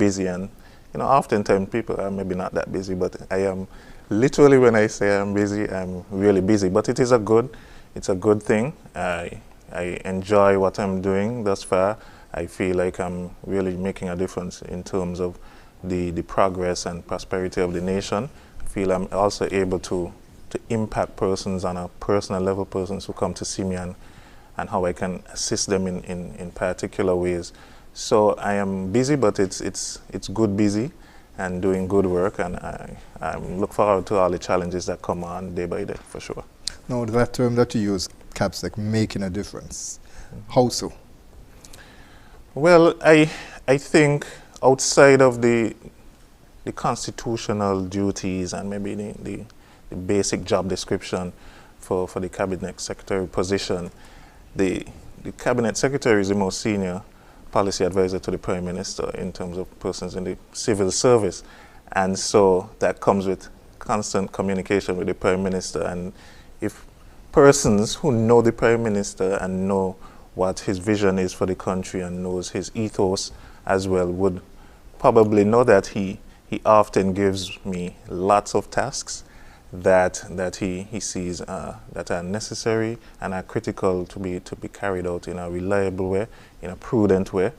busy, and oftentimes people are maybe not that busy, but I am literally, when I say I'm busy, I'm really busy. But it's a good thing. I enjoy what I'm doing thus far. I feel like I'm really making a difference in terms of the progress and prosperity of the nation. I feel I'm also able to impact persons on a personal level, persons who come to see me, and how I can assist them in particular ways. So I am busy, but it's good busy and doing good work, and I look forward to all the challenges that come on day by day, for sure. Now, that term that you use, CAPSEC, making a difference, how so? Well, I think outside of the constitutional duties and maybe the basic job description for the cabinet secretary position, the cabinet secretary is the most senior policy advisor to the Prime Minister in terms of persons in the civil service, and so that comes with constant communication with the Prime Minister. And if persons who know the Prime Minister and know what his vision is for the country and knows his ethos as well would probably know that he often gives me lots of tasks that he sees that are necessary and are critical to be carried out in a reliable way, in a prudent way,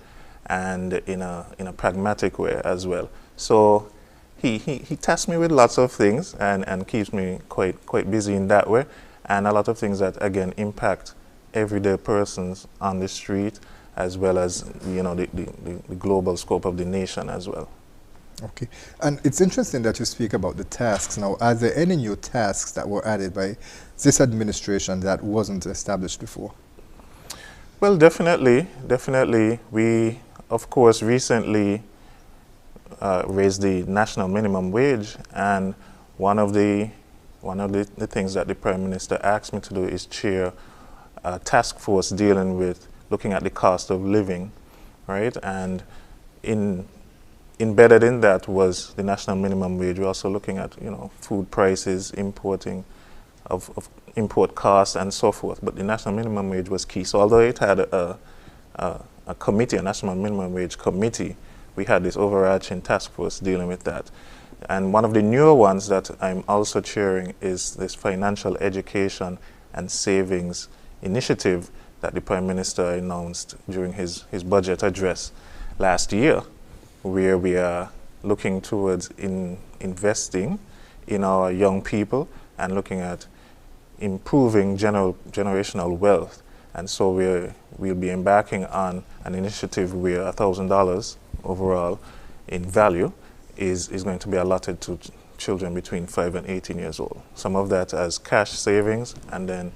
and in a pragmatic way as well. So he tasks me with lots of things and keeps me quite busy in that way, and a lot of things that again impact everyday persons on the street, as well as the global scope of the nation as well. Okay, and it's interesting that you speak about the tasks. Now, are there any new tasks that were added by this administration that wasn't established before? Well, definitely. We, of course, recently raised the national minimum wage, and one of the things that the Prime Minister asked me to do is chair a task force dealing with looking at the cost of living, right? And embedded in that was the national minimum wage. We're also looking at food prices, importing of import costs, and so forth. But the national minimum wage was key. So although it had a committee, a national minimum wage committee, we had this overarching task force dealing with that. And one of the newer ones that I'm also chairing is this financial education and savings initiative that the Prime Minister announced during his budget address last year, where we are looking towards investing in our young people and looking at improving generational wealth. And so we'll be embarking on an initiative where $1,000 overall in value is going to be allotted to children between 5 and 18 years old. Some of that as cash savings, and then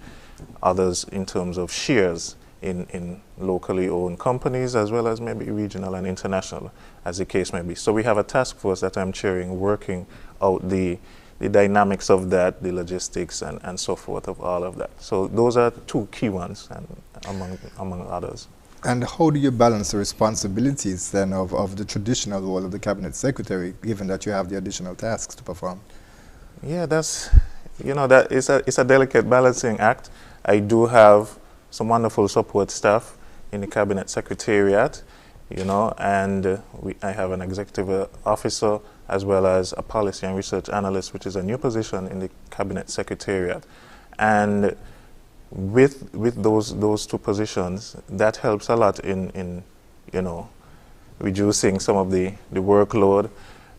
others in terms of shares in locally owned companies, as well as maybe regional and international, as the case may be. So we have a task force that I'm chairing, working out the dynamics of that, the logistics and so forth of all of that. So those are two key ones, and among others. And how do you balance the responsibilities then of the traditional role of the cabinet secretary, given that you have the additional tasks to perform? Yeah, it's a delicate balancing act. I do have some wonderful support staff in the cabinet secretariat, and I have an executive officer as well as a policy and research analyst, which is a new position in the cabinet secretariat. And with those two positions, that helps a lot in reducing some of the workload,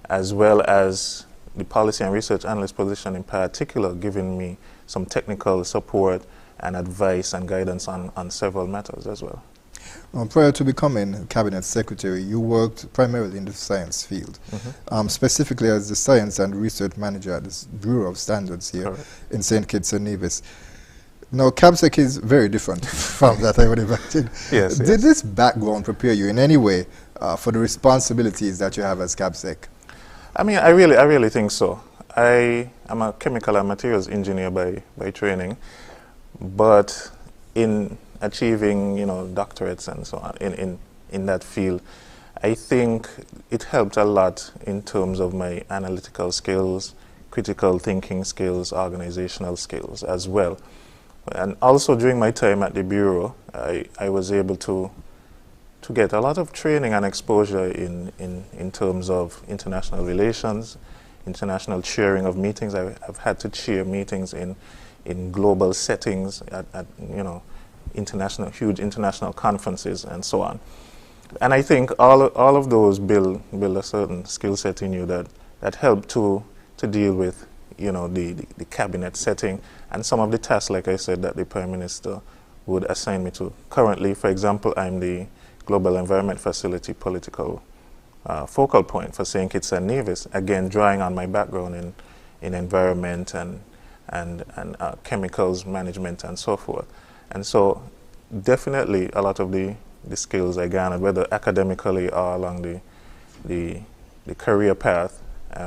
as well as the policy and research analyst position in particular, giving me some technical support and advice and guidance on several matters as well. Prior to becoming cabinet secretary, you worked primarily in the science field, specifically as the science and research manager at the Bureau of Standards here in St. Kitts and Nevis. Now, CAPSEC is very different from that, I would imagine. Yes. Did this background prepare you in any way for the responsibilities that you have as CAPSEC? I mean, I really think so. I am a chemical and materials engineer by training, but in achieving, doctorates and so on in that field, I think it helped a lot in terms of my analytical skills, critical thinking skills, organizational skills as well. And also during my time at the Bureau, I was able to to get a lot of training and exposure in terms of international relations, international chairing of meetings. I've had to chair meetings in global settings at huge international conferences and so on. And I think all of those build a certain skill set in you that help to deal with the cabinet setting and some of the tasks, like I said, that the Prime Minister would assign me to. Currently, for example, I'm the Global Environment Facility political focal point for St. Kitts and Nevis, again drawing on my background in environment and chemicals management and so forth. And so definitely a lot of the skills I garnered, whether academically or along the career path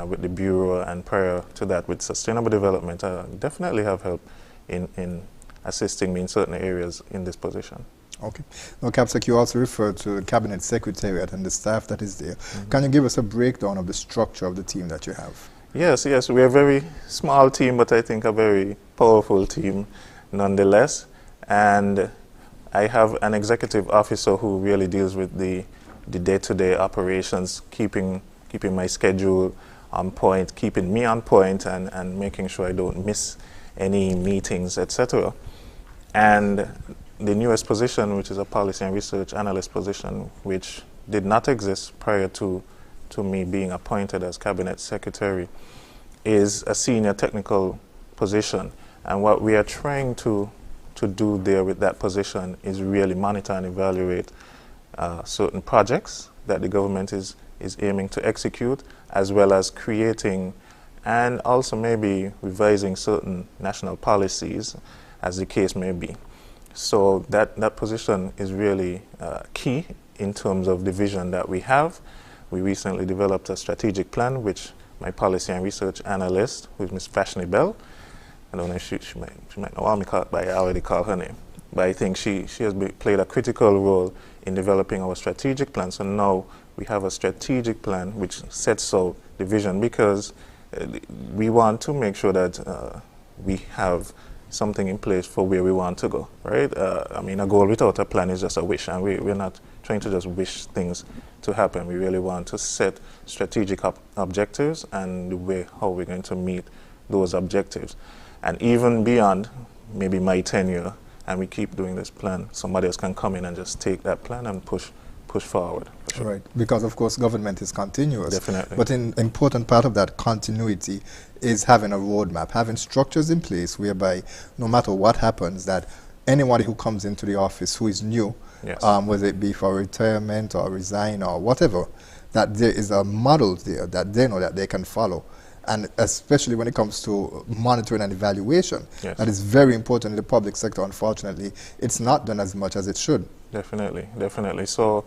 with the Bureau and prior to that with sustainable development, definitely have helped in assisting me in certain areas in this position. Okay. Now, Capsec, you also referred to the Cabinet Secretariat and the staff that is there. Mm-hmm. Can you give us a breakdown of the structure of the team that you have? Yes, we're a very small team, but I think a very powerful team nonetheless. And I have an executive officer who really deals with the day-to-day operations, keeping my schedule on point, keeping me on point, and making sure I don't miss any meetings, etc. And the newest position, which is a policy and research analyst position, which did not exist prior to me being appointed as Cabinet Secretary, is a senior technical position. And what we are trying to do there with that position is really monitor and evaluate certain projects that the government is aiming to execute, as well as creating and also maybe revising certain national policies, as the case may be. So that position is really key in terms of the vision that we have. We recently developed a strategic plan, which my policy and research analyst, who is Ms. Vashni Bell, I don't know if she might know me, but I already call her name. But I think she has played a critical role in developing our strategic plan. So now we have a strategic plan which sets out the vision, because we want to make sure that we have something in place for where we want to go, right? I mean, a goal without a plan is just a wish, and we're not trying to just wish things to happen. We really want to set strategic objectives and the way how we're going to meet those objectives. And even beyond maybe my tenure, and we keep doing this plan, somebody else can come in and just take that plan and push forward. For sure. Right, because of course government is continuous. Definitely. But an important part of that continuity is having a roadmap, having structures in place whereby no matter what happens, that anybody who comes into the office who is new, yes, whether it be for retirement or resign or whatever, that there is a model there that they know that they can follow. And especially when it comes to monitoring and evaluation, yes, that is very important in the public sector. Unfortunately, it's not done as much as it should. Definitely. So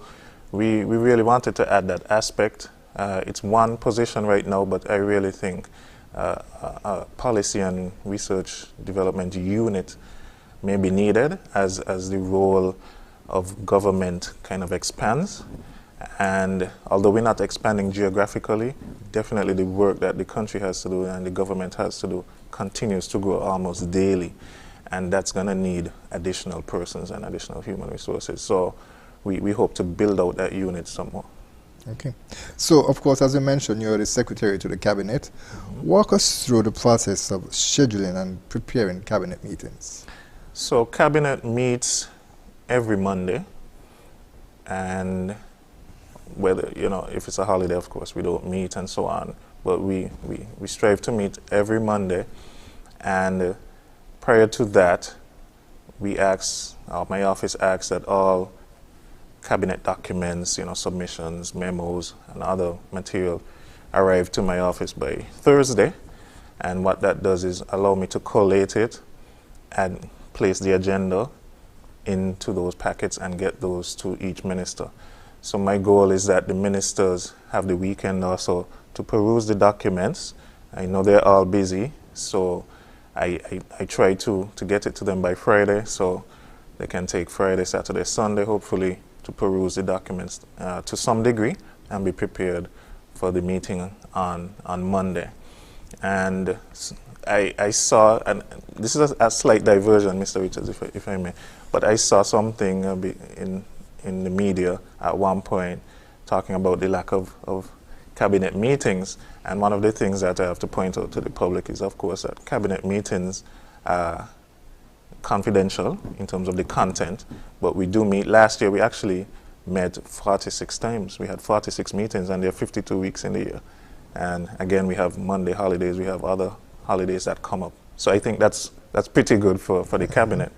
we really wanted to add that aspect. It's one position right now, but I really think a policy and research development unit may be needed as the role of government kind of expands. And although we're not expanding geographically, definitely the work that the country has to do and the government has to do continues to grow almost daily. And that's going to need additional persons and additional human resources. So we hope to build out that unit some more. Okay. So, of course, as you mentioned, you're the Secretary to the Cabinet. Mm-hmm. Walk us through the process of scheduling and preparing Cabinet meetings. So, Cabinet meets every Monday. And whether, if it's a holiday, of course, we don't meet and so on. But we strive to meet every Monday. And prior to that, my office asks that all Cabinet documents, submissions, memos, and other material arrive to my office by Thursday. And what that does is allow me to collate it and place the agenda into those packets and get those to each minister. So my goal is that the ministers have the weekend also to peruse the documents. I know they're all busy, so I try to get it to them by Friday, so they can take Friday, Saturday, Sunday, hopefully, to peruse the documents to some degree and be prepared for the meeting on Monday. And I saw, and this is a slight diversion, Mr. Richards, if I may, but I saw something in the media at one point talking about the lack of cabinet meetings. And one of the things that I have to point out to the public is, of course, that cabinet meetings are confidential in terms of the content, but we do meet. Last year, we actually met 46 times. We had 46 meetings, and there are 52 weeks in the year. And again, we have Monday holidays, we have other holidays that come up. So I think that's pretty good for the cabinet.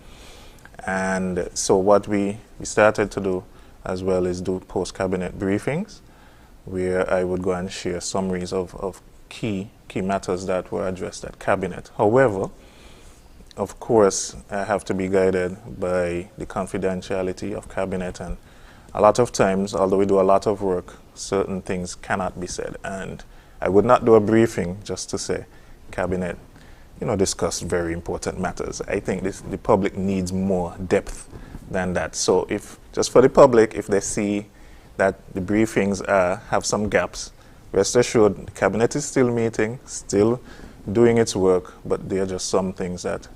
And so what we started to do as well is do post-cabinet briefings, where I would go and share summaries of key matters that were addressed at cabinet. However, of course, I have to be guided by the confidentiality of cabinet, and a lot of times, although we do a lot of work, certain things cannot be said. And I would not do a briefing just to say cabinet, discuss very important matters. I think the public needs more depth than that. So if, just for the public, if they see that the briefings have some gaps, rest assured the cabinet is still meeting, still doing its work, but there are just some things that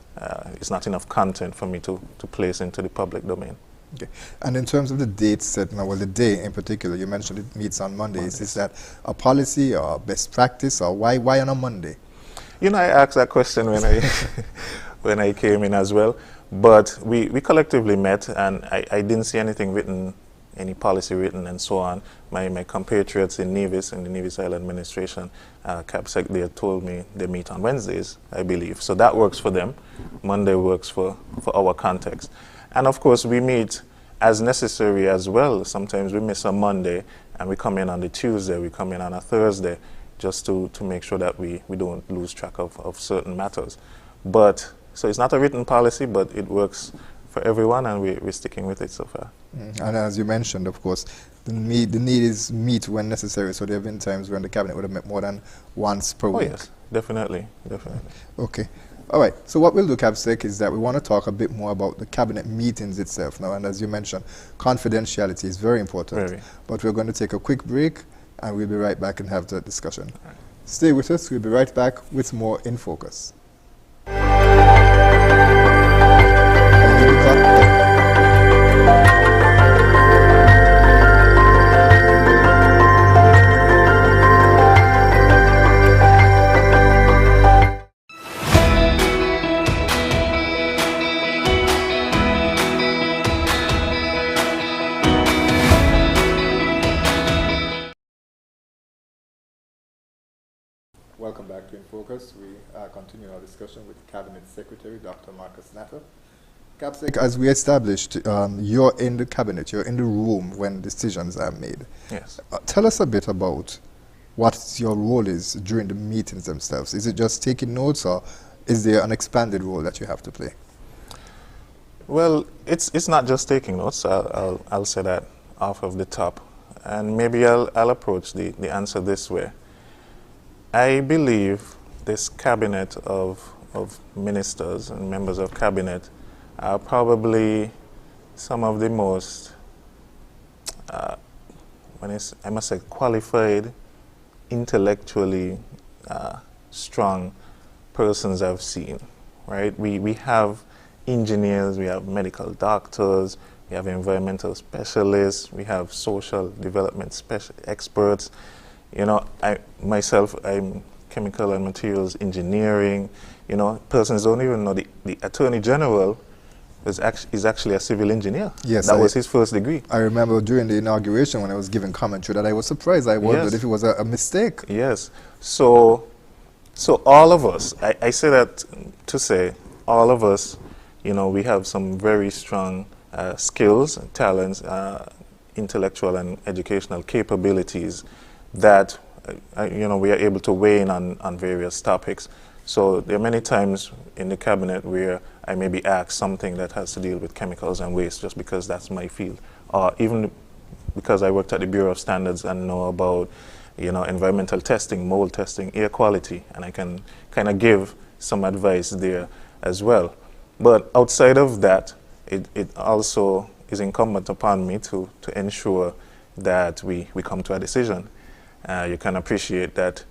it's not enough content for me to place into the public domain. Okay. And in terms of the dates set, well, the day in particular, you mentioned it meets on Mondays. Is that a policy or best practice, or why on a Monday? I asked that question when I when I came in as well. But we collectively met, and I didn't see anything written, any policy written and so on. My compatriots in Nevis, in the Nevis Island Administration, CAPSEC, they told me they meet on Wednesdays, I believe. So that works for them. Monday works for our context. And of course, we meet as necessary as well. Sometimes we miss a Monday and we come in on the Tuesday, we come in on a Thursday, just to make sure that we don't lose track of certain matters. But, so it's not a written policy, but it works for everyone, and we're sticking with it so far. And as you mentioned, of course, the need is meet when necessary. So there have been times when the cabinet would have met more than once per week. Oh yes, definitely. Okay. All right. So what we'll do, CAPSEC, is that we want to talk a bit more about the cabinet meetings itself now. And as you mentioned, confidentiality is very important. Very. But we're going to take a quick break, and we'll be right back and have the discussion. Right. Stay with us. We'll be right back with more In Focus. Welcome back to In Focus. We continue our discussion with Cabinet Secretary Dr. Marcus Natta. CAPSEC, as we established, you're in the cabinet, you're in the room when decisions are made. Yes. Tell us a bit about what your role is during the meetings themselves. Is it just taking notes, or is there an expanded role that you have to play? Well, it's not just taking notes. I'll say that off of the top, and maybe I'll approach the answer this way. I believe this cabinet of ministers and members of cabinet are probably some of the most, I must say, qualified, intellectually strong persons I've seen, right? We have engineers, we have medical doctors, we have environmental specialists, we have social development experts. I'm chemical and materials engineering. Persons don't even know the Attorney General is actually a civil engineer. Yes, that was his first degree. I remember during the inauguration when I was giving commentary that I was surprised. I wondered if it was a mistake. Yes. So all of us, I say that to say, all of us, we have some very strong skills, talents, intellectual and educational capabilities that we are able to weigh in on various topics. So there are many times in the cabinet where I may be asked something that has to deal with chemicals and waste, just because that's my field, or even because I worked at the Bureau of Standards and know about environmental testing, mold testing, air quality, and I can kind of give some advice there as well. But outside of that, it also is incumbent upon me to ensure that we come to a decision. You can appreciate that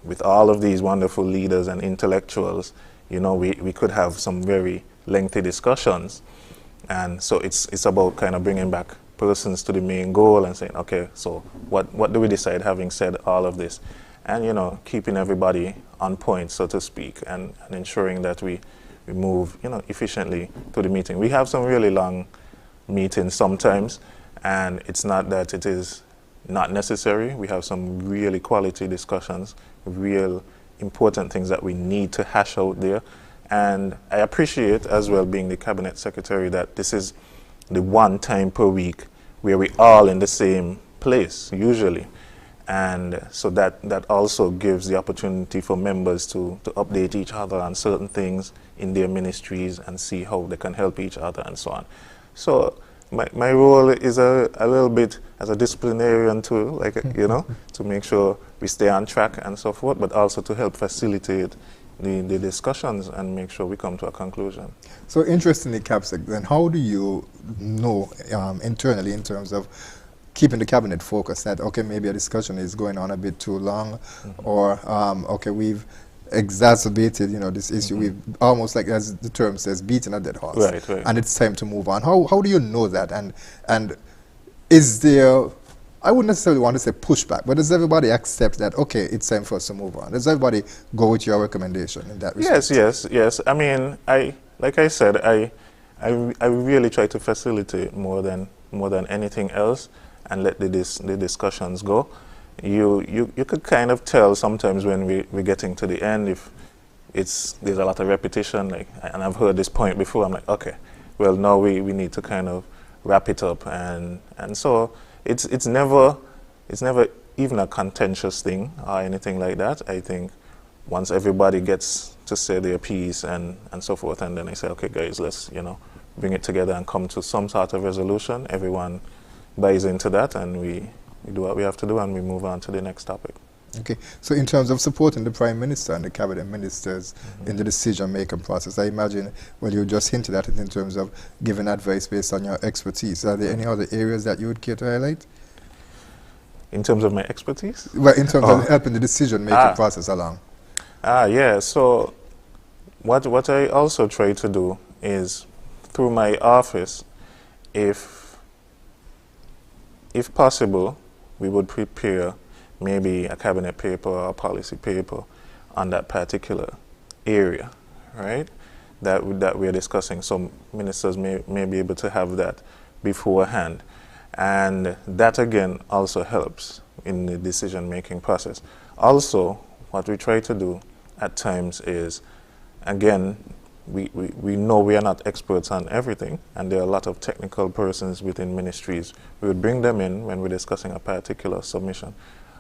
with all of these wonderful leaders and intellectuals, we could have some very lengthy discussions. And so it's about kind of bringing back persons to the main goal and saying, okay, so what do we decide having said all of this? And, you know, keeping everybody on point, so to speak, and ensuring that we move, you know, efficiently to the meeting. We have some really long meetings sometimes, and it's not that it is not necessary. We have some really quality discussions, real important things that we need to hash out there. And I appreciate as well, being the cabinet secretary, that this is the one time per week where we all in the same place usually. And so that also gives the opportunity for members to update each other on certain things in their ministries and see how they can help each other and so on. So my role is a little bit as a disciplinarian too, like, you know, to make sure we stay on track and so forth, but also to help facilitate the discussions and make sure we come to a conclusion. So interestingly, Capsec, then how do you know internally in terms of keeping the cabinet focused that, okay, maybe a discussion is going on a bit too long, or, okay, we've exacerbated, you know, this issue, we've almost, like as the term says, beaten a dead horse, right. And it's time to move on. How do you know that? And is there, I wouldn't necessarily want to say pushback, but does everybody accept that, okay, it's time for us to move on? Does everybody go with your recommendation in that respect? Yes. I mean, like I said, I really try to facilitate more than anything else, and let the discussions go. You could kind of tell sometimes when we're getting to the end if there's a lot of repetition, like, and I've heard this point before. I'm like, okay, well, now we need to kind of wrap it up, and so it's never even a contentious thing or anything like that. I think once everybody gets to say their piece and so forth, and then I say, okay, guys, let's, you know, bring it together and come to some sort of resolution. Everyone buys into that, and we do what we have to do, and we move on to the next topic. Okay, so in terms of supporting the Prime Minister and the Cabinet Ministers in the decision-making process, I imagine, well, you just hinted at it in terms of giving advice based on your expertise. Are there any other areas that you would care to highlight? In terms of my expertise? Well, in terms of helping the decision-making process along. Yeah, so what I also try to do is, through my office, if possible, we would prepare maybe a cabinet paper or a policy paper on that particular area, right? That we're discussing. So ministers may be able to have that beforehand. And that again also helps in the decision-making process. Also, what we try to do at times is, again, we know we are not experts on everything, and there are a lot of technical persons within ministries. We would bring them in when we're discussing a particular submission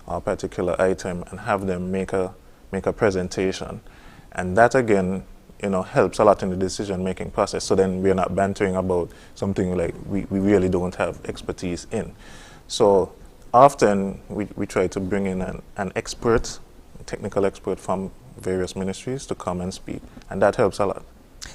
or a particular item and have them make a presentation. And that again, you know, helps a lot in the decision-making process. So then we're not bantering about something like we really don't have expertise in. So often we try to bring in an expert, a technical expert from various ministries to come and speak, and that helps a lot.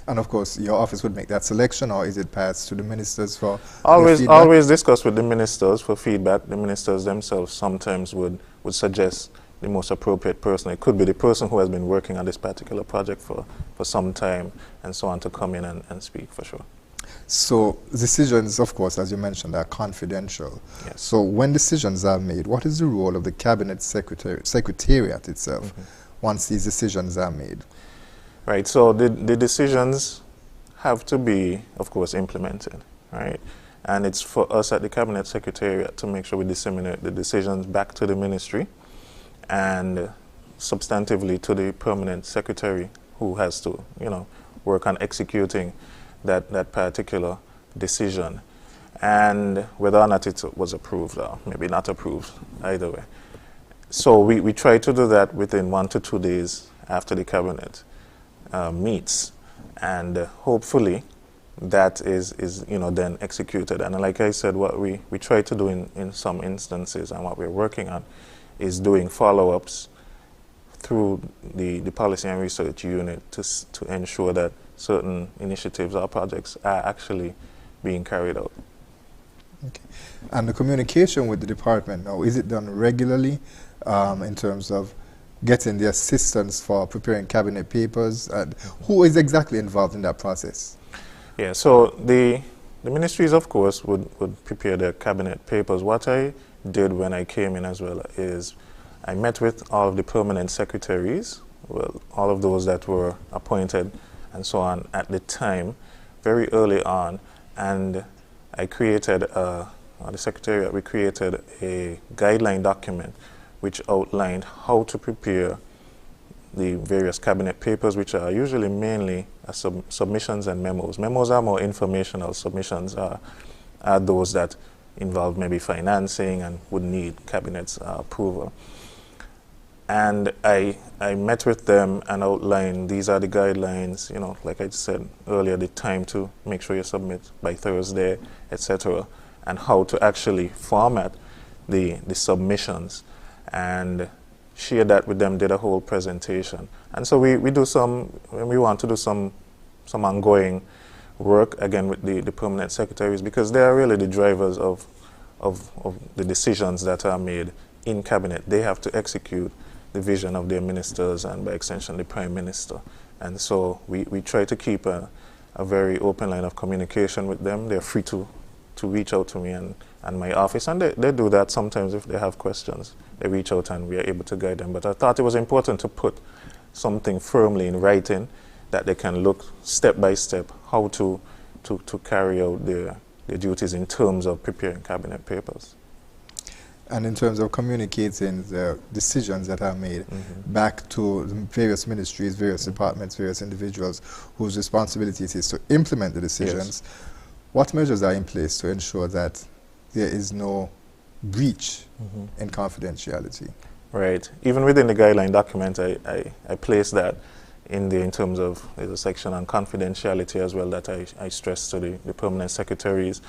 And of course, your office would make that selection, or is it passed to the ministers for always discuss with the ministers for feedback. The ministers themselves sometimes would suggest the most appropriate person. It could be the person who has been working on this particular project for some time and so on, to come in and speak, for sure. So decisions, of course, as you mentioned, are confidential. Yes. So when decisions are made, what is the role of the Cabinet Secretariat itself once these decisions are made? Right, so the decisions have to be, of course, implemented, right? And it's for us at the Cabinet Secretariat to make sure we disseminate the decisions back to the ministry and substantively to the permanent secretary, who has to, you know, work on executing that particular decision, and whether or not it was approved or maybe not approved, either way. So we try to do that within 1 to 2 days after the cabinet meets, and hopefully that is you know, then executed. And like I said, what we try to do in some instances, and what we're working on, is doing follow-ups through the policy and research unit to ensure that certain initiatives or projects are actually being carried out. Okay. And the communication with the department now, is it done regularly in terms of getting the assistance for preparing cabinet papers? And who is exactly involved in that process? Yeah, so the The ministries, of course, would prepare their cabinet papers. What I did when I came in as well is I met with all of the permanent secretaries, well, all of those that were appointed and so on at the time, very early on, and I created, the Secretariat, we created a guideline document which outlined how to prepare the various cabinet papers, which are usually mainly submissions and memos. Memos are more informational. Submissions are those that involve maybe financing and would need cabinet's approval. And I met with them and outlined these are the guidelines, you know, like I said earlier, the time to make sure you submit by Thursday, etc., and how to actually format the submissions, and shared that with them, did a whole presentation. And so we do some, when we want to do some ongoing work, again, with the permanent secretaries, because they are really the drivers of the decisions that are made in cabinet. They have to execute the vision of their ministers and by extension the Prime Minister. And so we try to keep a very open line of communication with them. They're free to reach out to me and my office, and they do that sometimes if they have questions. They reach out and we are able to guide them. But I thought it was important to put something firmly in writing that they can look step by step how to carry out their duties in terms of preparing cabinet papers. And in terms of communicating the decisions that are made back to the various ministries, various departments, various individuals whose responsibility it is to implement the decisions, what measures are in place to ensure that there is no breach in confidentiality? Right. Even within the guideline document, I place that in terms of, there's a section on confidentiality as well that I stress to the permanent secretaries.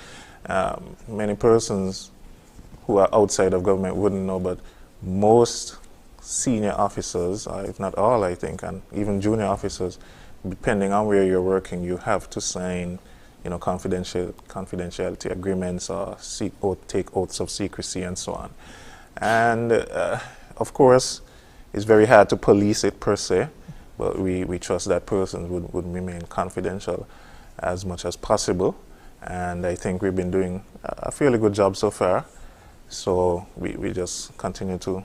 Many persons who are outside of government wouldn't know, but most senior officers, if not all, I think, and even junior officers, depending on where you're working, you have to sign, you know, confidentiality agreements or take oaths of secrecy and so on. And of course, it's very hard to police it per se, but we trust that persons would remain confidential as much as possible. And I think we've been doing a fairly good job so far. So we just continue to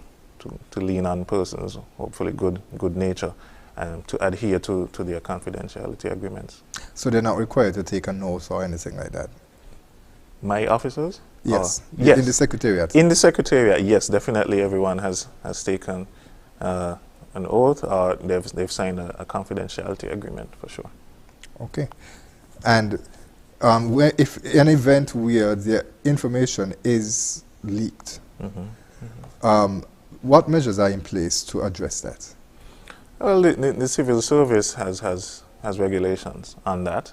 lean on persons, hopefully good nature, and to adhere to their confidentiality agreements. So they're not required to take an oath or anything like that? My officers? Yes. Yes. In the Secretariat? In the Secretariat, yes, definitely everyone has taken an oath, or they've signed a confidentiality agreement for sure. Okay. And if an event where the information is leaked, what measures are in place to address that? Well, the civil service has regulations on that,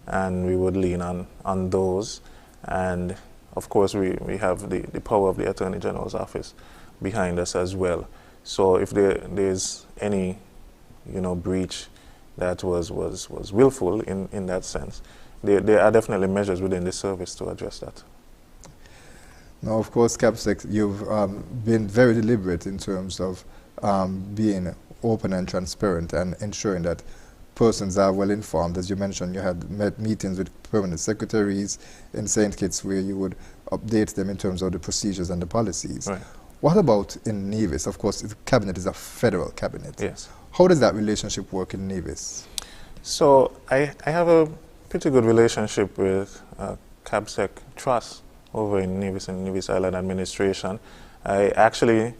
and we would lean on those. And of course, we have the power of the Attorney General's office behind us as well. So if there's any, you know, breach that was willful in that sense, there are definitely measures within the service to address that. Now, of course, CAPSEC, you've been very deliberate in terms of being open and transparent and ensuring that persons are well informed. As you mentioned, you had meetings with permanent secretaries in St. Kitts where you would update them in terms of the procedures and the policies. Right. What about in Nevis? Of course, the cabinet is a federal cabinet. Yes. How does that relationship work in Nevis? So I have a pretty good relationship with CAPSEC Trust over in Nevis and Nevis Island Administration. I actually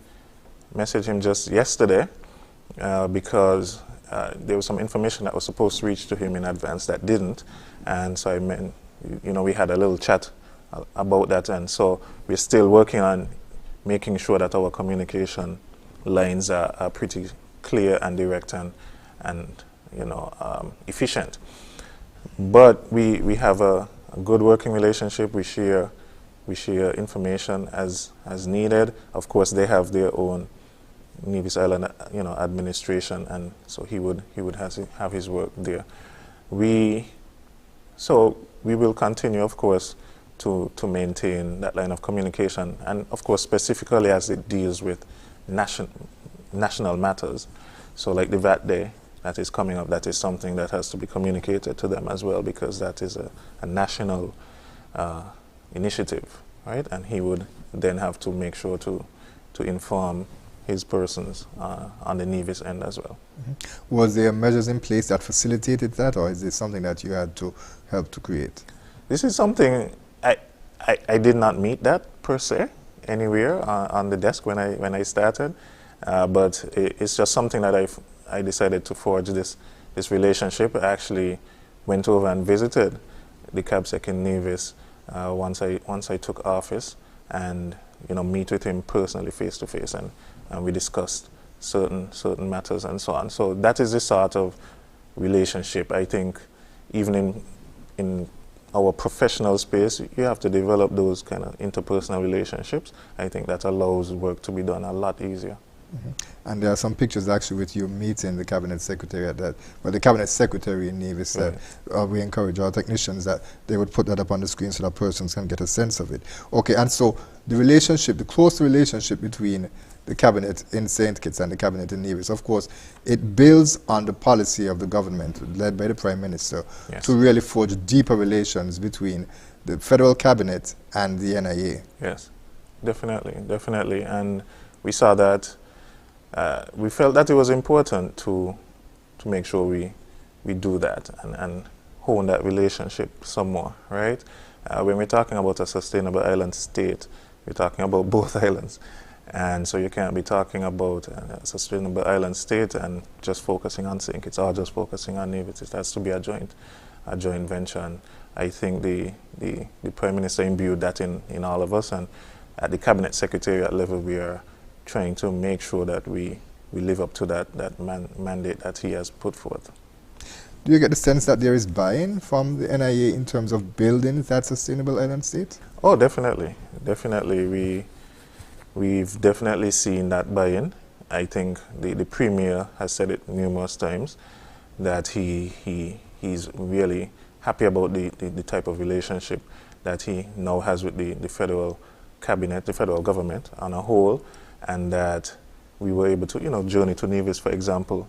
messaged him just yesterday because there was some information that was supposed to reach to him in advance that didn't, and so we had a little chat about that, and so we're still working on making sure that our communication lines are pretty clear and direct and efficient. But we have a good working relationship. We share information as needed. Of course, they have their own Nevis Island, administration, and so he would have his work there. We will continue, of course, to maintain that line of communication, and of course, specifically as it deals with national matters. So, like the VAT Day that is coming up, that is something that has to be communicated to them as well, because that is a national initiative, right? And he would then have to make sure to inform his persons on the Nevis end as well. Was there measures in place that facilitated that, or is this something that you had to help to create? This is something I did not meet that per se anywhere on the desk when I started, but it's just something that I decided to forge this relationship. I actually went over and visited the CABSEC in Nevis once I took office, and meet with him personally, face to face, and we discussed certain matters and so on. So that is the sort of relationship. I think even in our professional space, you have to develop those kind of interpersonal relationships. I think that allows work to be done a lot easier. And there are some pictures actually with you meeting the Cabinet Secretariat, the Cabinet Secretary in Nevis, that we encourage our technicians that they would put that up on the screen so that persons can get a sense of it. Okay, and so the close relationship between the Cabinet in St. Kitts and the Cabinet in Nevis, of course, it builds on the policy of the government led by the Prime Minister to really forge deeper relations between the Federal Cabinet and the NIA. Yes, definitely. And we saw that we felt that it was important to make sure we do that and hone that relationship some more, right? When we're talking about a sustainable island state, we're talking about both islands. And so you can't be talking about a sustainable island state and just focusing on St. Kitts or just focusing on Nevis. It has to be a joint venture. And I think the Prime Minister imbued that in all of us. And at the Cabinet Secretariat level, we are trying to make sure that we live up to that mandate that he has put forth. Do you get the sense that there is buy-in from the NIA in terms of building that sustainable island state? Oh, definitely. We've definitely seen that buy-in. I think the Premier has said it numerous times that he's really happy about the type of relationship that he now has with the Federal Cabinet, the Federal Government on a whole, and that we were able to, journey to Nevis, for example,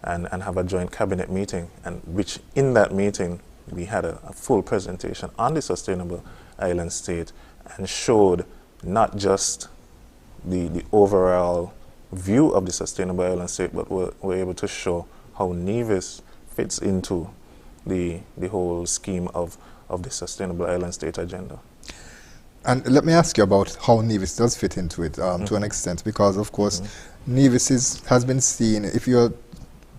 and have a joint cabinet meeting, and which in that meeting we had a full presentation on the sustainable island state and showed not just the overall view of the sustainable island state, but we're able to show how Nevis fits into the whole scheme of the sustainable island state agenda. And let me ask you about how Nevis does fit into it to an extent, because of course Nevis has been seen, if you're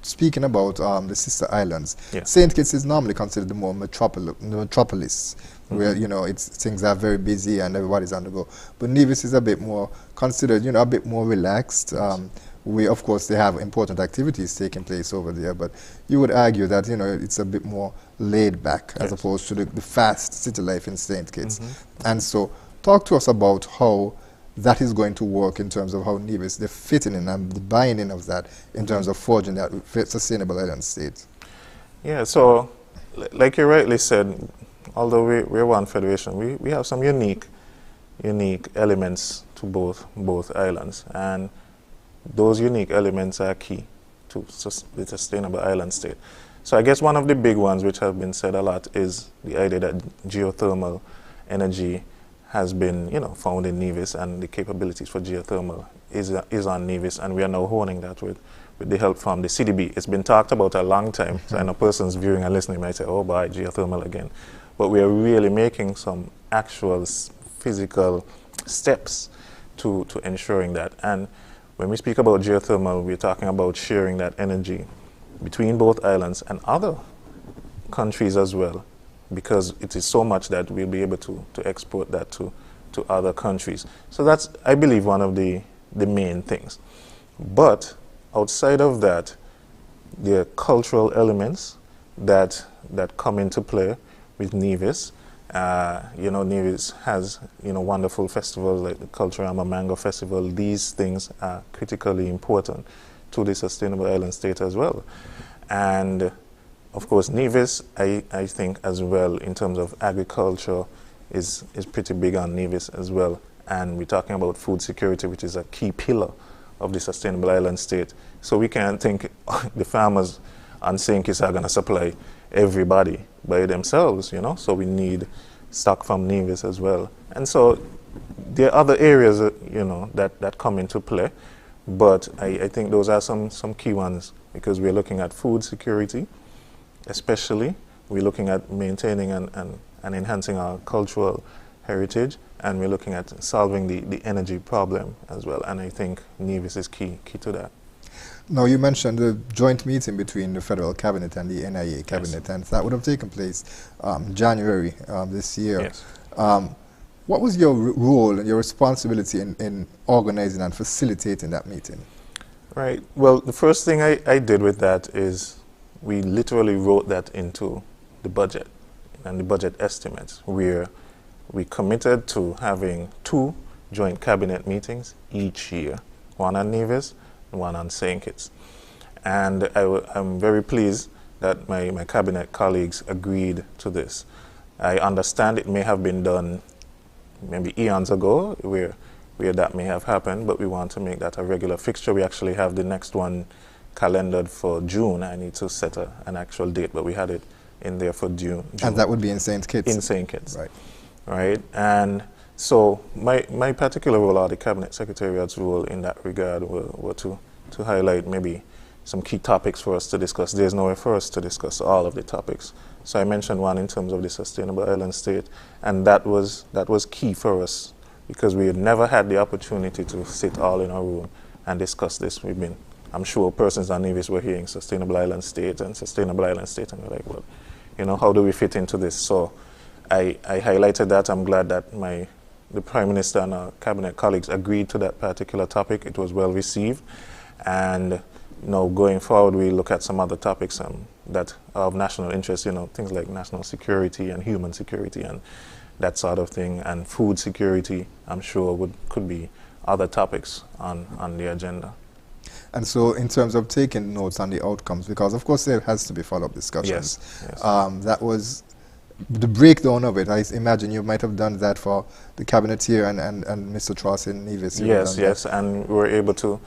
speaking about the sister islands, St. Kitts is normally considered the more metropolis, where things are very busy and everybody's on the go. But Nevis is a bit more considered, a bit more relaxed. Of course, they have important activities taking place over there, but you would argue that it's a bit more laid back as opposed to the fast city life in St. Kitts. And so, talk to us about how that is going to work in terms of how Nevis, the fitting in and the buying in of that in terms of forging that sustainable island state. Yeah, so like you rightly said, although we're one federation, we have some unique elements to both islands, and those unique elements are key to the sustainable island state. So I guess one of the big ones which have been said a lot is the idea that geothermal energy has been found in Nevis, and the capabilities for geothermal is on Nevis, and we are now honing that with the help from the CDB. It's been talked about a long time, so I know persons viewing and listening might say, oh boy, geothermal again. But we are really making some actual physical steps to ensuring that. And when we speak about geothermal, we're talking about sharing that energy between both islands and other countries as well, because it is so much that we'll be able to export that to other countries. So that's, I believe, one of the main things. But outside of that, there are cultural elements that come into play with Nevis. Nevis has wonderful festivals like the Culturama Mango Festival. These things are critically important to the sustainable island state as well. And of course, Nevis, I think as well, in terms of agriculture, is pretty big on Nevis as well. And we're talking about food security, which is a key pillar of the sustainable island state. So we can't think the farmers on St. Kitts are going to supply everybody by themselves, So we need stock from Nevis as well. And so there are other areas that come into play, but I think those are some key ones, because we're looking at food security, especially. We're looking at maintaining and enhancing our cultural heritage, and we're looking at solving the energy problem as well. And I think Nevis is key to that. Now, you mentioned the joint meeting between the Federal Cabinet and the NIA Cabinet, yes. and that would have taken place January this year. Yes. What was your role and your responsibility in organizing and facilitating that meeting? Right. Well, the first thing I did with that is we literally wrote that into the budget and the budget estimates, where we committed to having 2 joint cabinet meetings each year, one on Nevis and one on St. Kitts. And I'm very pleased that my cabinet colleagues agreed to this. I understand it may have been done maybe eons ago, where that may have happened, but we want to make that a regular fixture. We actually have the next one calendared for June. I need to set an actual date, but we had it in there for June. And that would be in St. Kitts? In St. Kitts. Right. Right. And so my particular role, or the Cabinet Secretariat's role in that regard, were to highlight maybe some key topics for us to discuss. There's no way for us to discuss all of the topics. So I mentioned one in terms of the Sustainable Island State, and that was key for us, because we had never had the opportunity to sit all in a room and discuss this. I'm sure persons on Nevis were hearing Sustainable Island State, and we're like, well, how do we fit into this? So I highlighted that. I'm glad that the Prime Minister and our cabinet colleagues agreed to that particular topic. It was well received. And going forward, we look at some other topics that are of national interest, things like national security and human security and that sort of thing, and food security, I'm sure could be other topics on the agenda. And so in terms of taking notes on the outcomes, because of course there has to be follow-up discussions. Yes. That was the breakdown of it. I imagine you might have done that for the cabinet here and Mr. Tross in Nevis. Yes, and we were able to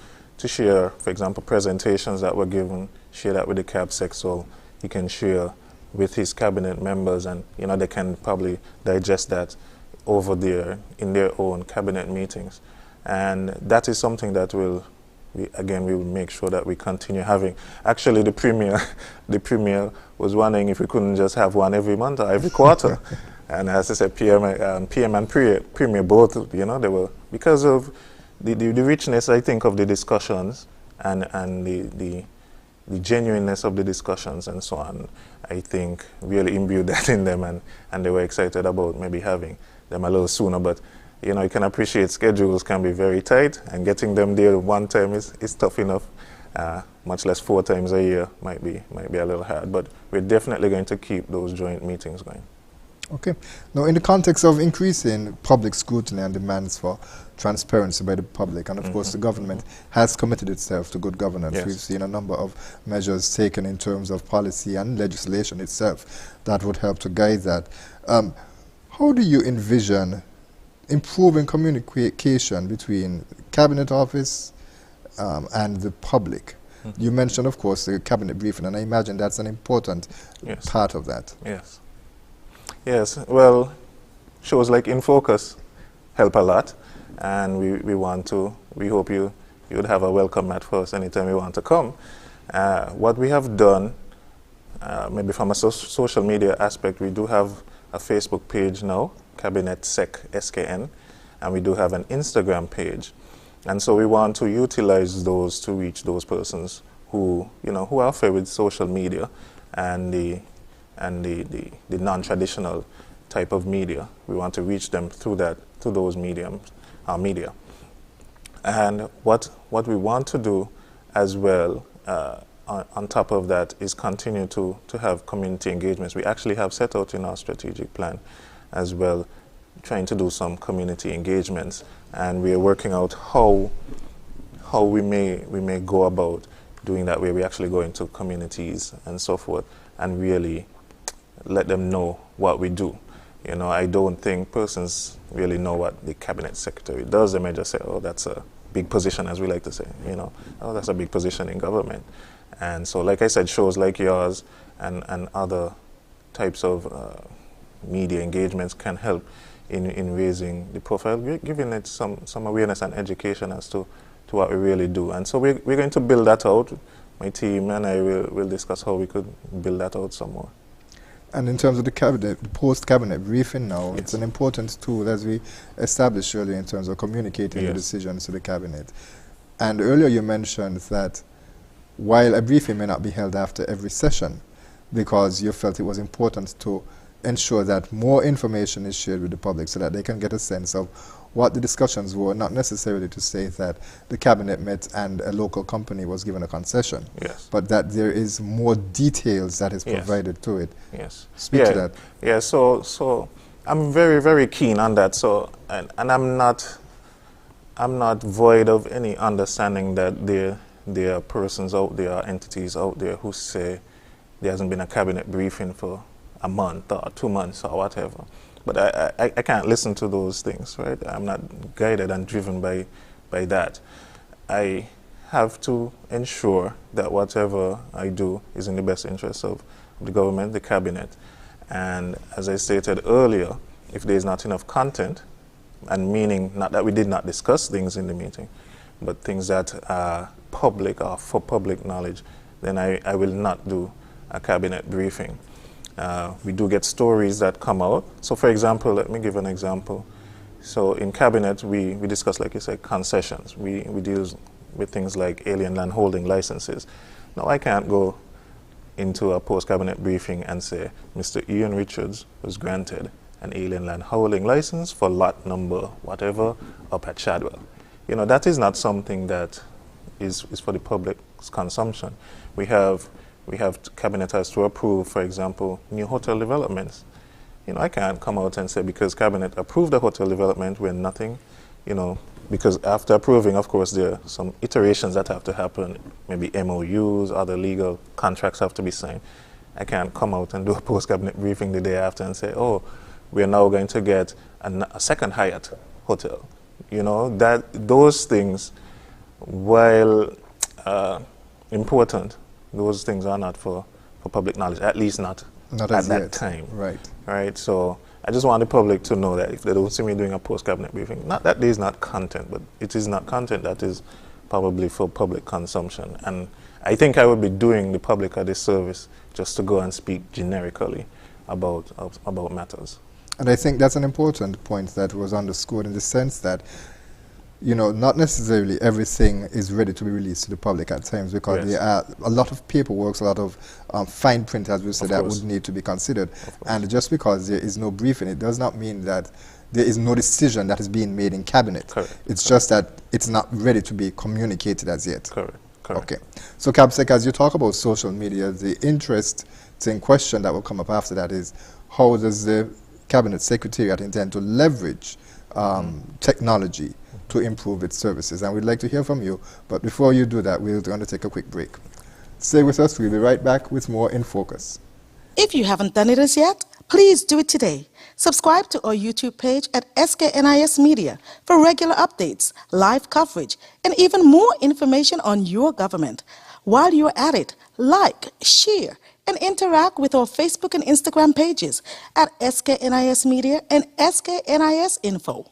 share, for example, presentations that were given, share that with the CabSec, so he can share with his cabinet members, and they can probably digest that over there in their own cabinet meetings. And that is something that we will make sure that we continue having. Actually, the premier was wondering if we couldn't just have one every month or every quarter. And as I said, PM and premier both, they were, because of the richness, I think, of the discussions and the genuineness of the discussions and so on, I think really imbued that in them, and they were excited about maybe having them a little sooner. But you can appreciate schedules can be very tight, and getting them there one time is tough enough. Much less 4 times a year might be a little hard. But we're definitely going to keep those joint meetings going. Okay. Now, in the context of increasing public scrutiny and demands for transparency by the public, and of course the government has committed itself to good governance. Yes. We've seen a number of measures taken in terms of policy and legislation itself that would help to guide that. How do you envision improving communication between Cabinet Office and the public? You mentioned, of course, the cabinet briefing, and I imagine that's an important part of that. Yes, well, shows like InFocus help a lot, and we hope you would have a welcome mat for us anytime you want to come. What we have done, maybe from a social media aspect, we do have a Facebook page now, Cabinet Sec SKN, and we do have an Instagram page. And so we want to utilize those to reach those persons who are familiar with social media and the non-traditional type of media. We want to reach them through those media. And what we want to do as well, on top of that, is continue to have community engagements. We actually have set out in our strategic plan as well, trying to do some community engagements, and we are working out how we may go about doing that, where we actually go into communities and so forth and really let them know what we do. I don't think persons really know what the cabinet secretary does. They may just say, oh, that's a big position, as we like to say, oh, that's a big position in government. And so, like I said, shows like yours and other types of media engagements can help in raising the profile, giving it some awareness and education as to what we really do. And so we're going to build that out. My team and I will discuss how we could build that out some more. And in terms of the cabinet, the post-cabinet briefing now, Yes. it's an important tool, as we established earlier, in terms of communicating the Yes. decisions to the cabinet. And earlier you mentioned that while a briefing may not be held after every session, because you felt it was important to ensure that more information is shared with the public so that they can get a sense of what the discussions were, not necessarily to say that the cabinet met and a local company was given a concession, Yes. but that there is more details that is Yes. provided to it. Yes. Speak to that. Yeah, so I'm very, very keen on that. So, and I'm not void of any understanding that there are persons out there, entities out there who say there hasn't been a cabinet briefing for a month or 2 months or whatever. But I can't listen to those things, right? I'm not guided and driven by that. I have to ensure that whatever I do is in the best interest of the government, the cabinet. And as I stated earlier, if there's not enough content, and meaning not that we did not discuss things in the meeting, but things that are public or for public knowledge, then I will not do a cabinet briefing. We do get stories that come out. So for example, let me give an example. So in cabinet, we discuss, like you said, concessions. We deal with things like alien land holding licenses. Now I can't go into a post-cabinet briefing and say, Mr. Ian Richards was granted an alien land holding license for lot number whatever up at Shadwell. You know, that is not something that is for the public's consumption. We have cabinet has to approve, for example, new hotel developments. You know, I can't come out and say because cabinet approved a hotel development when nothing, you know, because after approving, of course, there are some iterations that have to happen, maybe MOUs, other legal contracts have to be signed. I can't come out and do a post-cabinet briefing the day after and say, oh, we're now going to get a second Hyatt hotel. You know, those things, while important, those things are not for public knowledge, at least not at that time. Right. Right. So I just want the public to know that if they don't see me doing a post-cabinet briefing, not that there is not content, but it is not content that is probably for public consumption. And I think I would be doing the public a disservice just to go and speak generically about matters. And I think that's an important point that was underscored in the sense that, you know, not necessarily everything is ready to be released to the public at times, because Yes. there are a lot of paperwork, a lot of fine print, as we said, that course. would need to be considered. And just because there is no briefing, it does not mean that there is no decision that is being made in cabinet. Correct. It's just that it's not ready to be communicated as yet. Correct. Okay. So, CABSEC, as you talk about social media, the interesting question that will come up after that is, how does the Cabinet Secretariat intend to leverage technology to improve its services? And we'd like to hear from you, but before you do that, we're going to take a quick break. Stay with us. We'll be right back with more In Focus. If you haven't done it as yet, please do it today. Subscribe to our YouTube page at SKNIS Media for regular updates, live coverage, and even more information on your government. While you're at it, like, share, and interact with our Facebook and Instagram pages at SKNIS Media and SKNIS Info.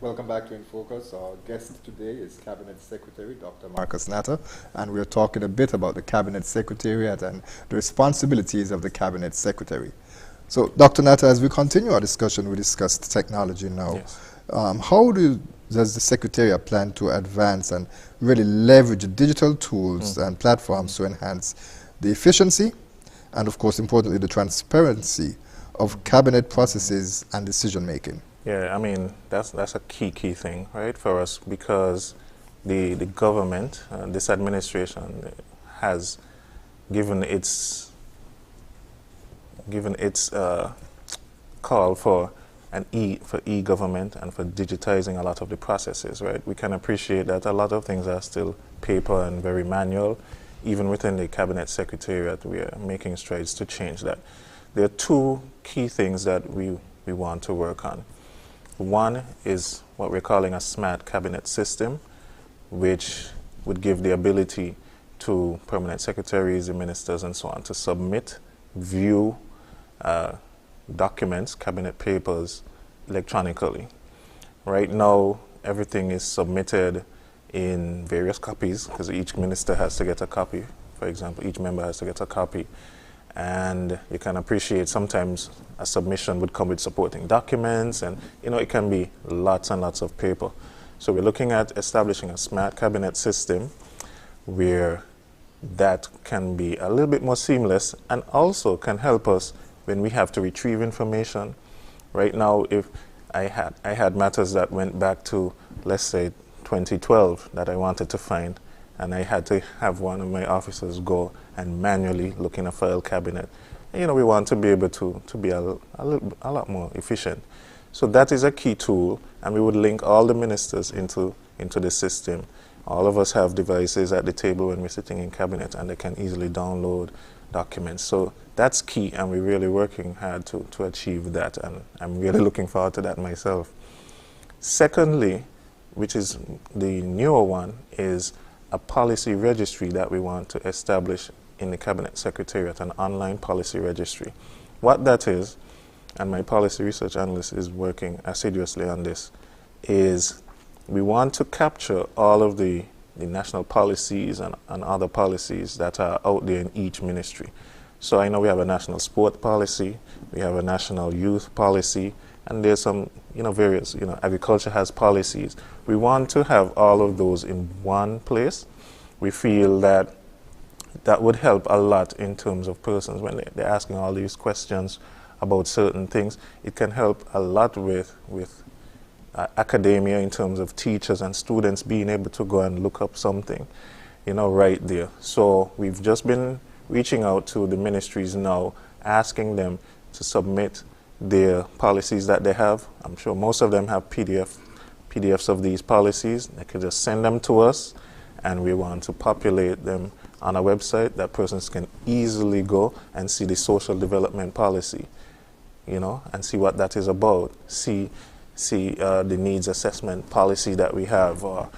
Welcome back to In Focus. Our guest today is Cabinet Secretary Dr. Marcus Natta, and we're talking a bit about the Cabinet Secretariat and the responsibilities of the Cabinet Secretary. So, Dr. Natta, as we continue our discussion, we discussed technology now. Yes. How does the Secretariat plan to advance and really leverage digital tools and platforms to enhance the efficiency and, of course, importantly, the transparency of cabinet processes and decision making? Yeah, I mean, that's a key thing, right, for us, because the government, this administration, has given its call for e-government and for digitizing a lot of the processes, right? We can appreciate that a lot of things are still paper and very manual. Even within the Cabinet Secretariat, we are making strides to change that. There are two key things that we we want to work on. One is what we're calling a smart cabinet system, which would give the ability to permanent secretaries, the ministers, and so on to submit, view documents, cabinet papers, electronically. Right now, everything is submitted in various copies because each minister has to get a copy. For example, each member has to get a copy. And you can appreciate sometimes a submission would come with supporting documents, and it can be lots and lots of paper. So we're looking at establishing a smart cabinet system where that can be a little bit more seamless and also can help us when we have to retrieve information. Right now, if I had matters that went back to, let's say, 2012 that I wanted to find, and I had to have one of my officers go and manually look in a file cabinet. We want to be able to be a lot more efficient. So that is a key tool, and we would link all the ministers into the system. All of us have devices at the table when we're sitting in cabinet, and they can easily download documents. So that's key, and we're really working hard to achieve that, and I'm really looking forward to that myself. Secondly, which is the newer one, is a policy registry that we want to establish in the Cabinet Secretariat, an online policy registry. What that is, and my policy research analyst is working assiduously on this, is we want to capture all of the national policies and other policies that are out there in each ministry. So I know we have a national sport policy, we have a national youth policy, and there's some, various, agriculture has policies. We want to have all of those in one place. We feel that that would help a lot in terms of persons when they're asking all these questions about certain things. It can help a lot with academia in terms of teachers and students being able to go and look up something, right there. So we've just been reaching out to the ministries now, asking them to submit their policies that they have. I'm sure most of them have PDFs of these policies. They could just send them to us, and we want to populate them on a website that persons can easily go and see the social development policy, and see what that is about. See the needs assessment policy that we have, or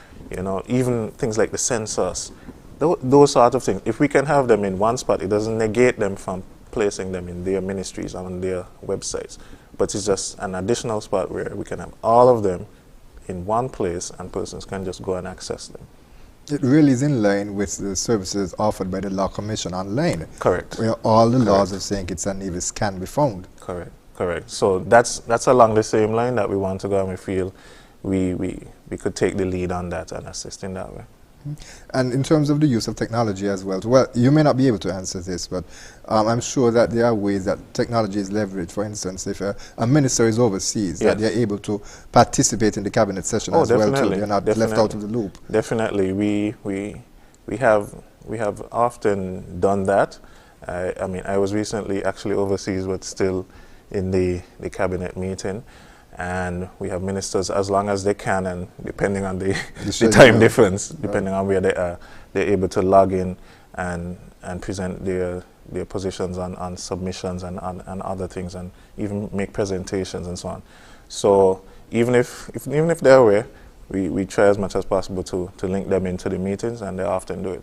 even things like the census. Those sort of things. If we can have them in one spot, it doesn't negate them from placing them in their ministries on their websites, but it's just an additional spot where we can have all of them in one place and persons can just go and access them. It really is in line with the services offered by the Law Commission online. Correct. Where all the laws of St. Kitts and Nevis can be found. Correct. So that's along the same line that we want to go, and we feel we could take the lead on that and assist in that way. And in terms of the use of technology as well, you may not be able to answer this, but I'm sure that there are ways that technology is leveraged. For instance, if a minister is overseas, that they're able to participate in the cabinet session as well too. They're not left out of the loop. Definitely, we have often done that. I mean, I was recently actually overseas, but still in the cabinet meeting. And we have ministers, as long as they can, and depending on the time difference, depending on where they are, they're able to log in and present their positions on submissions and other things, and even make presentations and so on. So even if they're aware, we try as much as possible to link them into the meetings, and they often do it.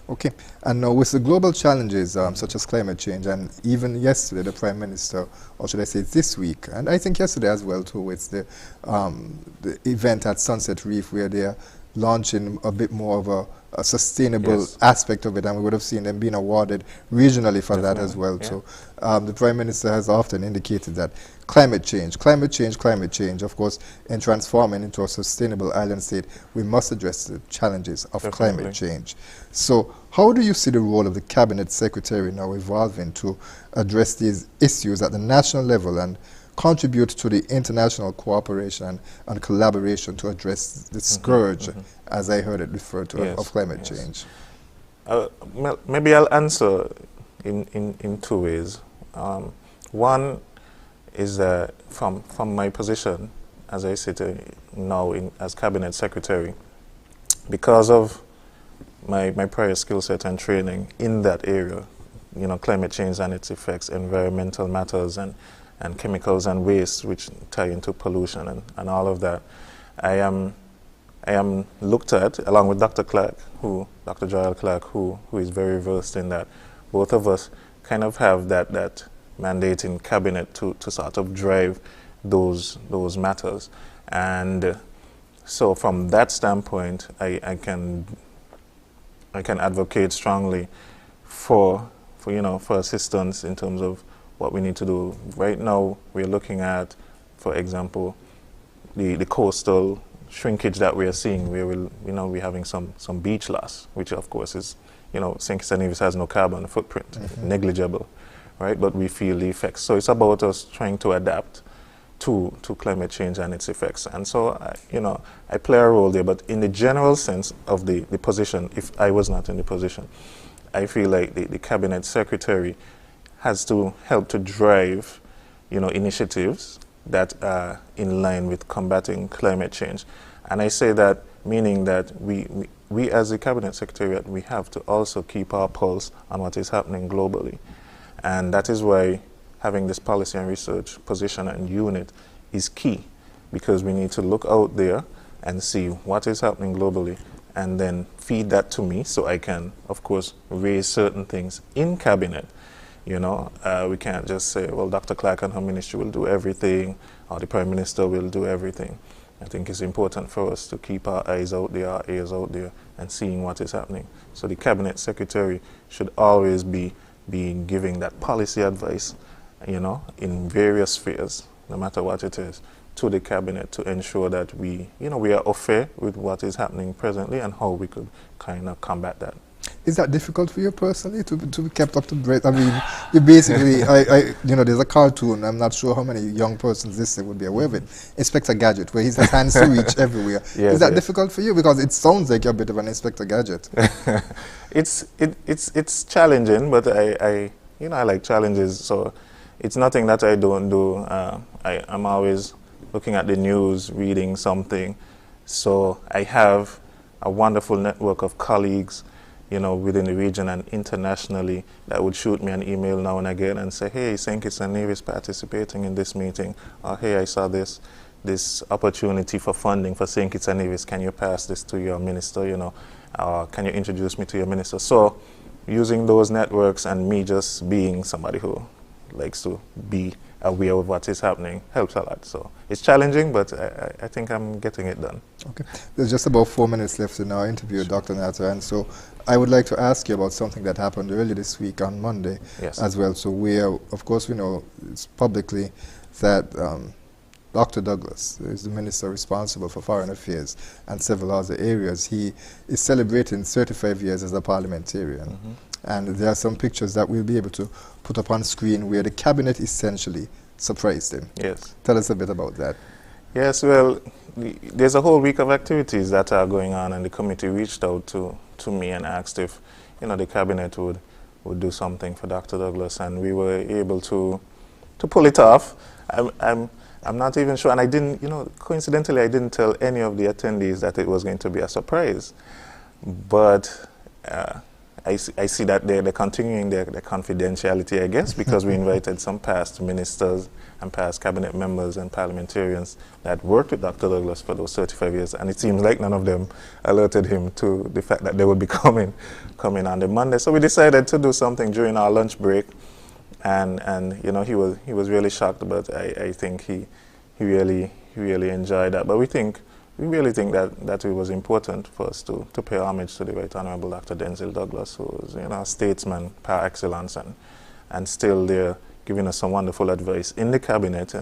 Okay, and now with the global challenges such as climate change, and even yesterday the Prime Minister, or should I say this week, and I think yesterday as well too, it's the event at Sunset Reef where they are launching a bit more of a sustainable aspect of it, and we would have seen them being awarded regionally for that as well too. The Prime Minister has often indicated that climate change, of course, in transforming into a sustainable island state, we must address the challenges of climate change. So how do you see the role of the Cabinet Secretary now evolving to address these issues at the national level and contribute to the international cooperation and collaboration to address the scourge, as I heard it referred to, of climate change? Maybe I'll answer in two ways. One is that from my position, as I sit now as Cabinet Secretary, because of my prior skill set and training in that area, climate change and its effects, environmental matters, and and chemicals and waste, which tie into pollution and all of that. I am looked at, along with Dr. Dr. Joel Clark, who is very versed in that. Both of us kind of have that mandate in cabinet to sort of drive those matters. And so from that standpoint, I can advocate strongly for assistance in terms of what we need to do. Right now, we're looking at, for example, the coastal shrinkage that we are seeing. We're having some beach loss, which of course is, St. Kitts and Nevis has no carbon footprint, negligible, right? But we feel the effects. So it's about us trying to adapt to climate change and its effects. And so, I play a role there, but in the general sense of the position, if I was not in the position, I feel like the cabinet secretary has to help to drive, initiatives that are in line with combating climate change. And I say that meaning that we as the cabinet secretariat, we have to also keep our pulse on what is happening globally. And that is why having this policy and research position and unit is key, because we need to look out there and see what is happening globally and then feed that to me so I can, of course, raise certain things in cabinet. We can't just say, well, Dr. Clark and her ministry will do everything, or the Prime Minister will do everything. I think it's important for us to keep our eyes out there, our ears out there, and seeing what is happening. So the cabinet secretary should always be giving that policy advice, in various spheres, no matter what it is, to the cabinet to ensure that we are au fait with what is happening presently and how we could kind of combat that. Is that difficult for you personally to be kept up to date? I mean, you basically, there's a cartoon, I'm not sure how many young persons listening would be aware of it, Inspector Gadget, where his hands to reach everywhere. Yes, is that difficult for you? Because it sounds like you're a bit of an Inspector Gadget. It's challenging, but I like challenges, so it's nothing that I don't do. I'm always looking at the news, reading something. So I have a wonderful network of colleagues, within the region and internationally that would shoot me an email now and again and say, hey, St. Kitts and Nevis participating in this meeting, or hey, I saw this opportunity for funding for St. Kitts and Nevis. Can you pass this to your minister, or can you introduce me to your minister? So using those networks and me just being somebody who likes to be aware of what is happening helps a lot. So it's challenging, but I think I'm getting it done. Okay. There's just about 4 minutes left in our interview with Dr. Natta, and so I would like to ask you about something that happened earlier this week on Monday as well. So of course, we know it's publicly that Dr. Douglas is the minister responsible for foreign affairs and several other areas. He is celebrating 35 years as a parliamentarian. And there are some pictures that we'll be able to put up on screen where the cabinet essentially surprised him. Yes. Tell us a bit about that. Yes, well, there's a whole week of activities that are going on, and the committee reached out to me and asked if, the cabinet would do something for Dr. Douglas, and we were able to pull it off. I'm not even sure, and I didn't, coincidentally, I didn't tell any of the attendees that it was going to be a surprise, but I see that they're continuing their confidentiality, I guess, because we invited some past ministers and past cabinet members and parliamentarians that worked with Dr. Douglas for those 35 years, and it seems like none of them alerted him to the fact that they would be coming on the Monday. So we decided to do something during our lunch break, and he was really shocked, but I think he really enjoyed that. But we really think that it was important for us to pay homage to the Right Honorable Dr. Denzil Douglas, who was a statesman par excellence and still there giving us some wonderful advice in the cabinet.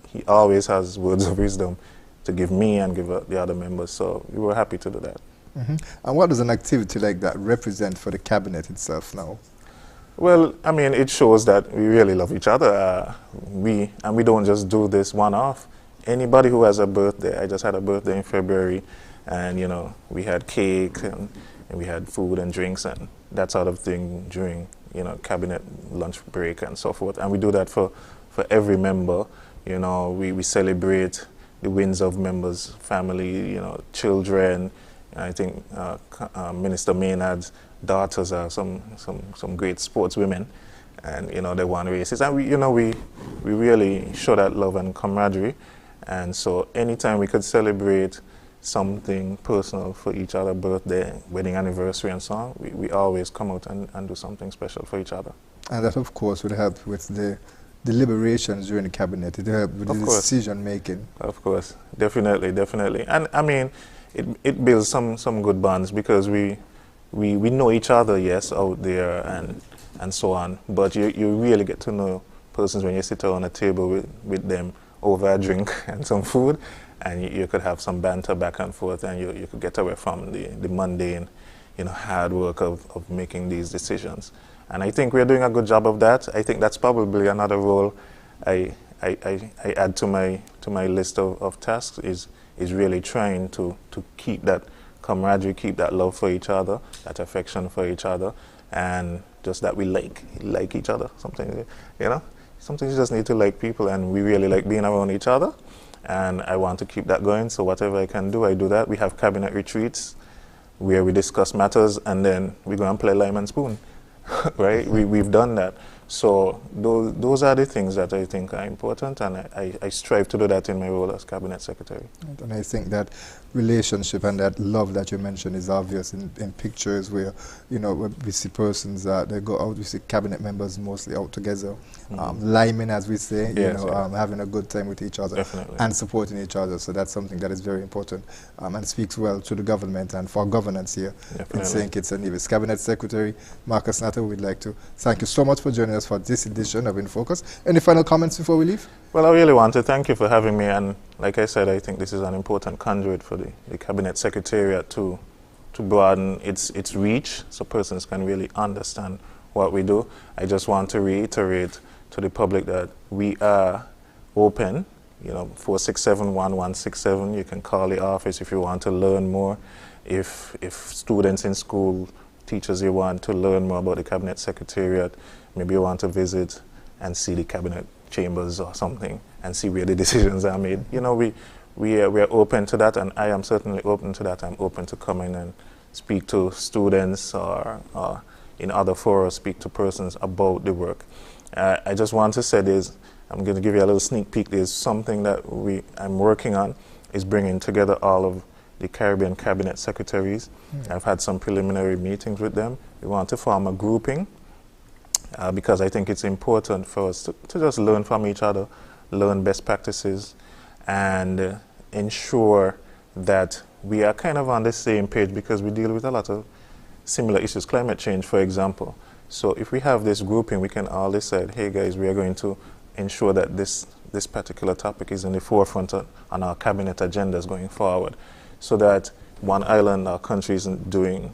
He always has words of wisdom to give me and give the other members, so we were happy to do that. And what does an activity like that represent for the cabinet itself now? Well, I mean, it shows that we really love each other. We don't just do this one-off. Anybody who has a birthday, I just had a birthday in February, and we had cake and we had food and drinks and that sort of thing during cabinet lunch break and so forth. And we do that for every member. We celebrate the wins of members' family, children. I think Minister Maynard's daughters are some great sportswomen, and they want races, and we really show that love and camaraderie, and so anytime we could celebrate something personal for each other, birthday, wedding anniversary, and so on, we always come out and do something special for each other. And that, of course, would help with the deliberations during the cabinet. It helped with the decision making. Of course, definitely. And I mean, it builds some good bonds, because we know each other, yes, out there and so on. But you really get to know persons when you sit around a table with them over a drink and some food, and you could have some banter back and forth, and you could get away from the mundane, hard work of making these decisions. And I think we're doing a good job of that. I think that's probably another role I add to my list of tasks is really trying to keep that camaraderie, keep that love for each other, that affection for each other, and just that we like each other. Sometimes you just need to like people, and we really like being around each other, and I want to keep that going. So whatever I can do, I do that. We have cabinet retreats where we discuss matters, and then we go and play lime and spoon. Right? We've done that. So those are the things that I think are important, and I strive to do that in my role as Cabinet Secretary. And I think that relationship and that love that you mentioned is obvious in pictures where, we see persons that they go out, we see cabinet members mostly out together, liming, as we say, yes, having a good time with each other. Definitely. And supporting each other. So that's something that is very important and speaks well to the government and for governance here in St. Kitts and Nevis. Cabinet Secretary Marcus Natta, we'd like to thank you so much for joining us for this edition of InFocus. Any final comments before we leave? Well, I really want to thank you for having me, and like I said, I think this is an important conduit for the Cabinet Secretariat to broaden its reach so persons can really understand what we do. I just want to reiterate to the public that we are open, 467-1167. You can call the office if you want to learn more. If students in school, teachers, you want to learn more about the Cabinet Secretariat, maybe you want to visit and see the cabinet chambers or something and see where the decisions are made. We are open to that, and I am certainly open to that. I'm open to come in and speak to students or in other forums, speak to persons about the work. I just want to say this, I'm going to give you a little sneak peek. There's something that I'm working on, is bringing together all of the Caribbean Cabinet Secretaries. I've had some preliminary meetings with them. We want to form a grouping because I think it's important for us to just learn from each other, learn best practices, and ensure that we are kind of on the same page, because we deal with a lot of similar issues, climate change, for example. So if we have this grouping, we can all decide, hey guys, we are going to ensure that this particular topic is in the forefront on our cabinet agendas going forward, so that one island or country isn't doing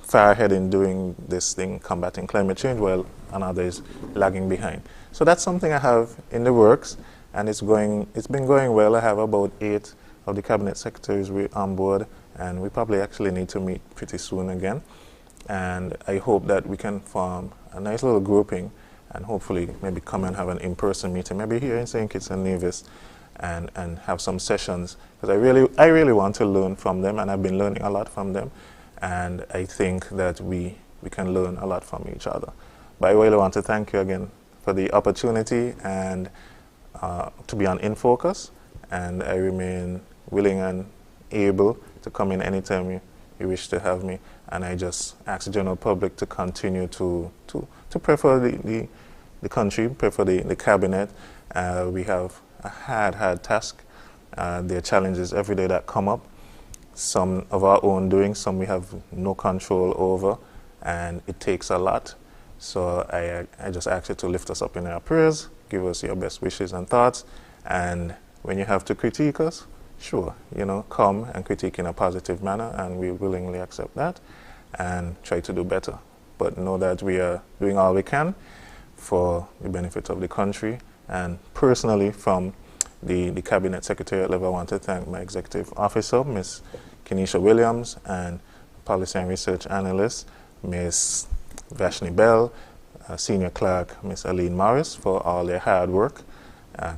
far ahead in doing this thing, combating climate change, while another is lagging behind. So that's something I have in the works, and it's been going well. I have about 8 of the cabinet secretaries on board, and we probably actually need to meet pretty soon again. And I hope that we can form a nice little grouping and hopefully maybe come and have an in-person meeting, maybe here in St. Kitts and Nevis, and have some sessions, because I really want to learn from them, and I've been learning a lot from them, and I think that we can learn a lot from each other. But I really want to thank you again for the opportunity and to be on InFocus, and I remain willing and able to come in anytime you wish to have me, and I just ask the general public to continue to pray for the country, pray for the cabinet. We have a hard task. There are challenges every day that come up, some of our own doing, some we have no control over, and it takes a lot. So I just ask you to lift us up in our prayers, give us your best wishes and thoughts, and when you have to critique us, sure, come and critique in a positive manner, and we willingly accept that and try to do better. But know that we are doing all we can for the benefit of the country. And personally, from the Cabinet Secretariat level, I want to thank my Executive Officer, Ms. Kenisha Williams, and Policy and Research Analyst, Ms. Vashni Bell, Senior Clerk, Ms. Aline Morris, for all their hard work,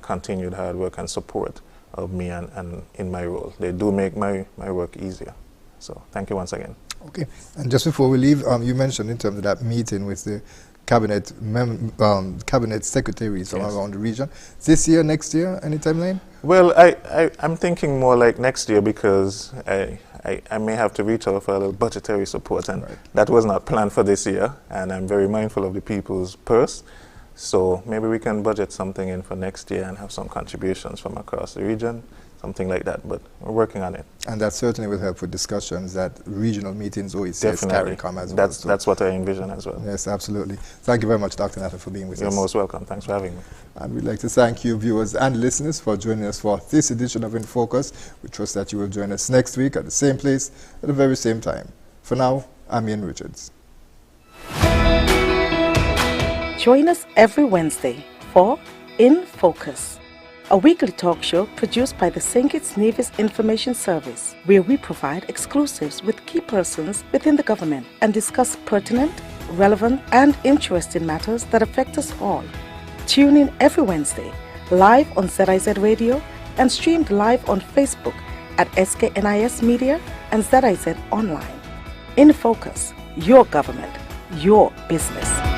continued hard work and support of me and in my role. They do make my work easier. So thank you once again. Okay, and just before we leave, you mentioned in terms of that meeting with the cabinet secretaries from around the region. This year, next year, any timeline? Well, I'm thinking more like next year, because I may have to reach out for a little budgetary support, and that was not planned for this year, and I'm very mindful of the people's purse. So maybe we can budget something in for next year and have some contributions from across the region, something like that, but we're working on it. And that certainly will help with discussions that regional meetings always carry come as well. That's what I envision as well. Yes, absolutely. Thank you very much, Dr. Natta, for being with us. You're most welcome. Thanks for having me. And we'd like to thank you, viewers and listeners, for joining us for this edition of InFocus. We trust that you will join us next week at the same place at the very same time. For now, I'm Ian Richards. Join us every Wednesday for InFocus, a weekly talk show produced by the St. Kitts Nevis Information Service, where we provide exclusives with key persons within the government and discuss pertinent, relevant, and interesting matters that affect us all. Tune in every Wednesday, live on ZIZ Radio and streamed live on Facebook at SKNIS Media and ZIZ Online. InFocus, your government, your business.